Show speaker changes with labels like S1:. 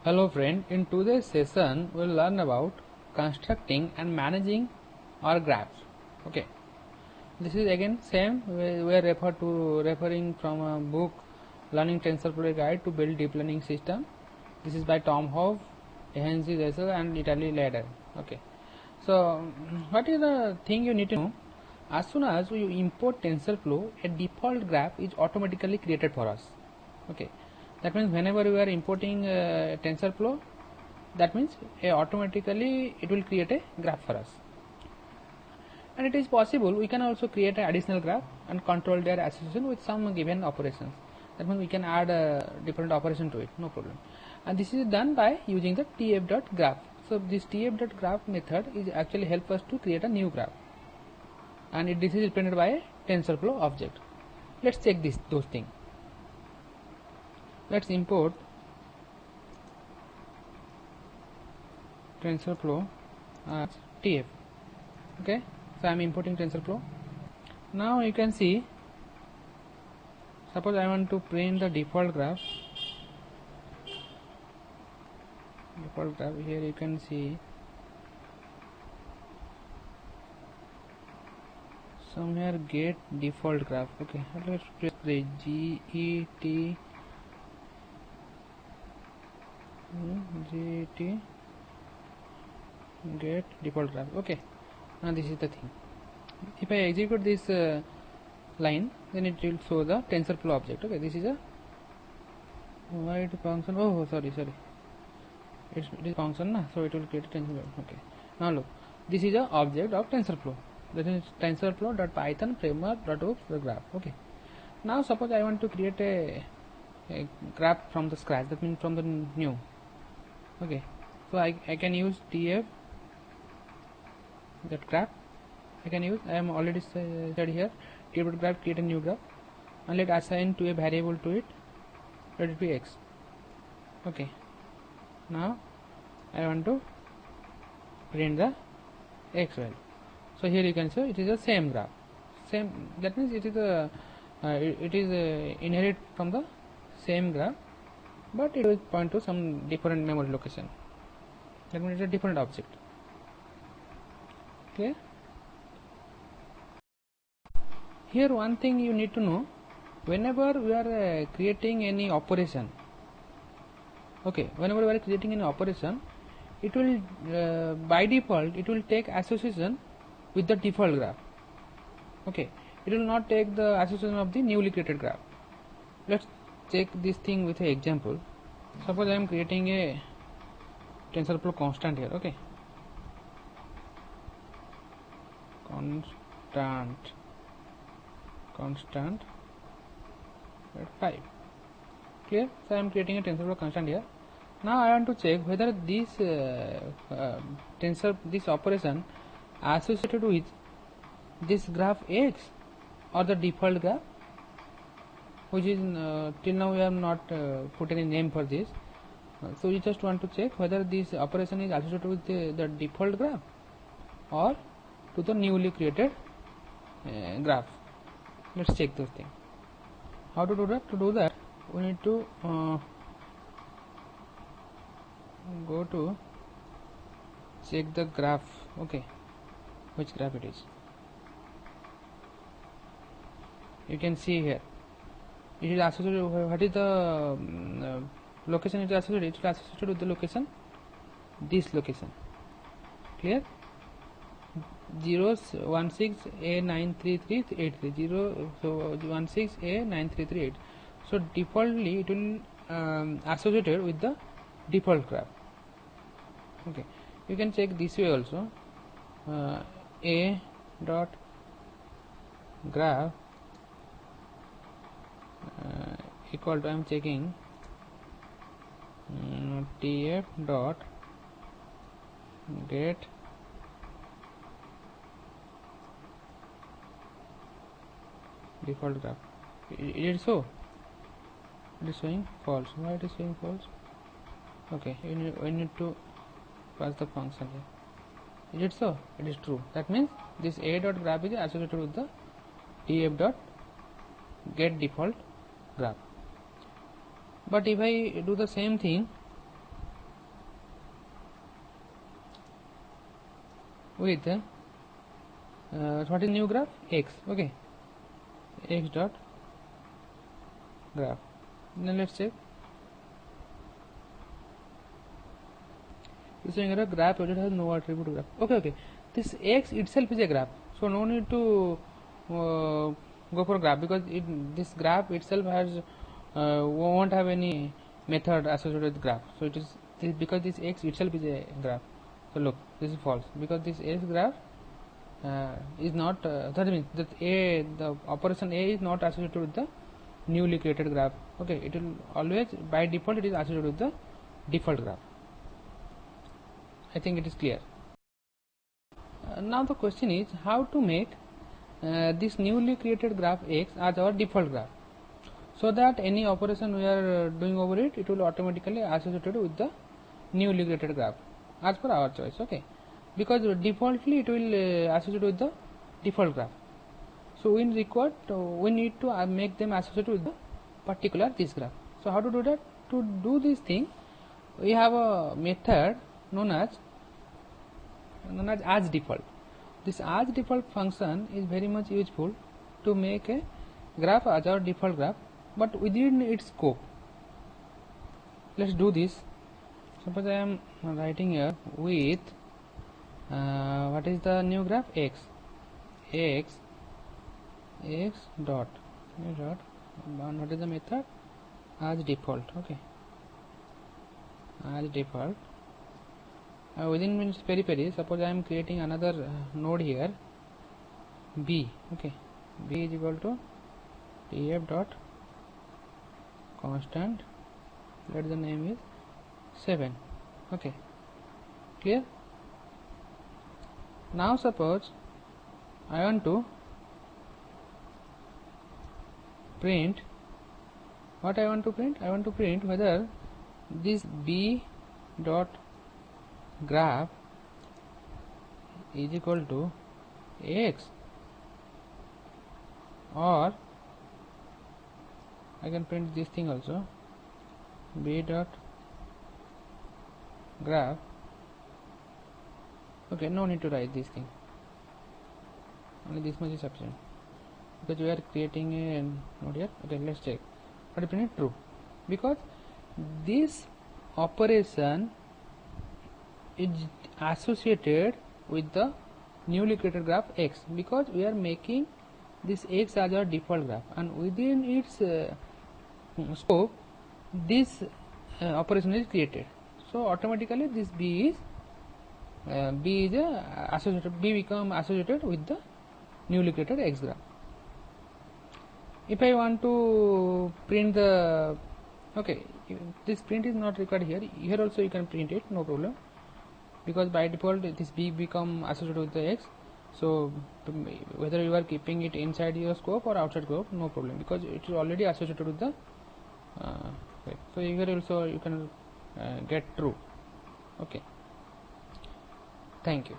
S1: Hello friend, in today's session we'll learn about constructing and managing our graphs. Okay, this is again same we are referring from a book Learning TensorFlow Guide to Build Deep Learning System. This is by Tom Hove, Henry Zessel and Italy Leder. Okay, so what is the thing you need to know? As soon as you import TensorFlow, a default graph is automatically created for us. Okay, that means whenever we are importing TensorFlow, that means automatically it will create a graph for us. And it is possible we can also create an additional graph and control their association with some given operations. That means we can add a different operation to it, no problem. And this is done by using the tf.graph. So this tf.graph method is actually help us to create a new graph, and this is represented by a TensorFlow object. Let's check those things. Let's import TensorFlow as TF. Okay, so I am importing TensorFlow. Now you can see, suppose I want to print the default graph. Here you can see somewhere get default graph. Okay, let's press the GET get default graph. Okay, now this is the thing. If I execute this line, then it will show the TensorFlow object. Okay, this is a void function. Oh, sorry, it is function na, so it will create a TensorFlow. Okay, now look, this is a object of TensorFlow. That is TensorFlow.python framework.oops the graph. Okay, now suppose I want to create a graph from the scratch, that means from the new. Okay, so I can use tf that graph. I am already said here tf.graph create a new graph, and let assign to a variable to it, let it be x. Okay, now I want to print the x value. So here you can see it is the same graph, that means it is inherit from the same graph, but it will point to some different memory location. That means it is a different object. Okay, here one thing you need to know, whenever we are creating any operation, okay, whenever we are creating any operation, it will by default it will take association with the default graph. Okay, it will not take the association of the newly created graph. Let's check this thing with an example. Suppose I am creating a TensorFlow constant here. Okay, constant at 5. Clear? So I am creating a TensorFlow constant here. Now I want to check whether this this operation associated with this graph x or the default graph, which is till now we have not put any name for this. So we just want to check whether this operation is associated with the default graph or to the newly created graph. Let's check those things. How to do that? To do that, we need to go to check the graph. Okay, which graph it is. You can see here it is associated. What is the location it is associated? It is associated with the location, this location. Clear? 016A93383 so 16A9338. So defaultly it will associated with the default graph. Okay, you can check this way also. A dot graph equal to, I am checking tf dot get default graph. Is it so? It is showing false. Why it is showing false? Okay, we need to pass the function here. Is it so? It is true. That means this a dot graph is associated with the tf dot get default graph. But if I do the same thing with what is new graph? X. Okay, x dot graph. Then let's check. This is a graph which has no attribute graph. Okay. This x itself is a graph, so no need to go for graph, because this graph itself has won't have any method associated with graph. So it is because this x itself is a graph. So look, this is false, because this x graph is not that means that the operation a is not associated with the newly created graph. Okay, it will always by default it is associated with the default graph. I think it is clear. Now the question is how to make this newly created graph x as our default graph, so that any operation we are doing over it, it will automatically associated with the newly created graph as per our choice. Okay, because defaultly it will associate with the default graph. So we need to make them associated with the particular this graph. So how to do that? To do this thing, we have a method known as default. This as default function is very much useful to make a graph as our default graph, but within its scope. Let's do this. Suppose I am writing here with what is the new graph? X dot and what is the method? As default. Okay, as default. Within means periphery. Suppose I am creating another node here, b. Okay, b is equal to tf dot constant, let the name is 7. Okay, clear? Now suppose I want to print what I want to print. I want to print whether this b dot graph is equal to x, or I can print this thing also, b dot graph. Okay, no need to write this thing, only this much is sufficient, because we are creating a node here. Okay, let's check. What is print? True, because this operation is associated with the newly created graph x, because we are making this x as our default graph, and within its scope this operation is created. So automatically this b become associated with the newly created x graph. If I want to print the this print is not required here also you can print it, no problem, because by default this b become associated with the x. So whether you are keeping it inside your scope or outside scope, no problem, because it is already associated with the so here also you can get true. Okay, thank you.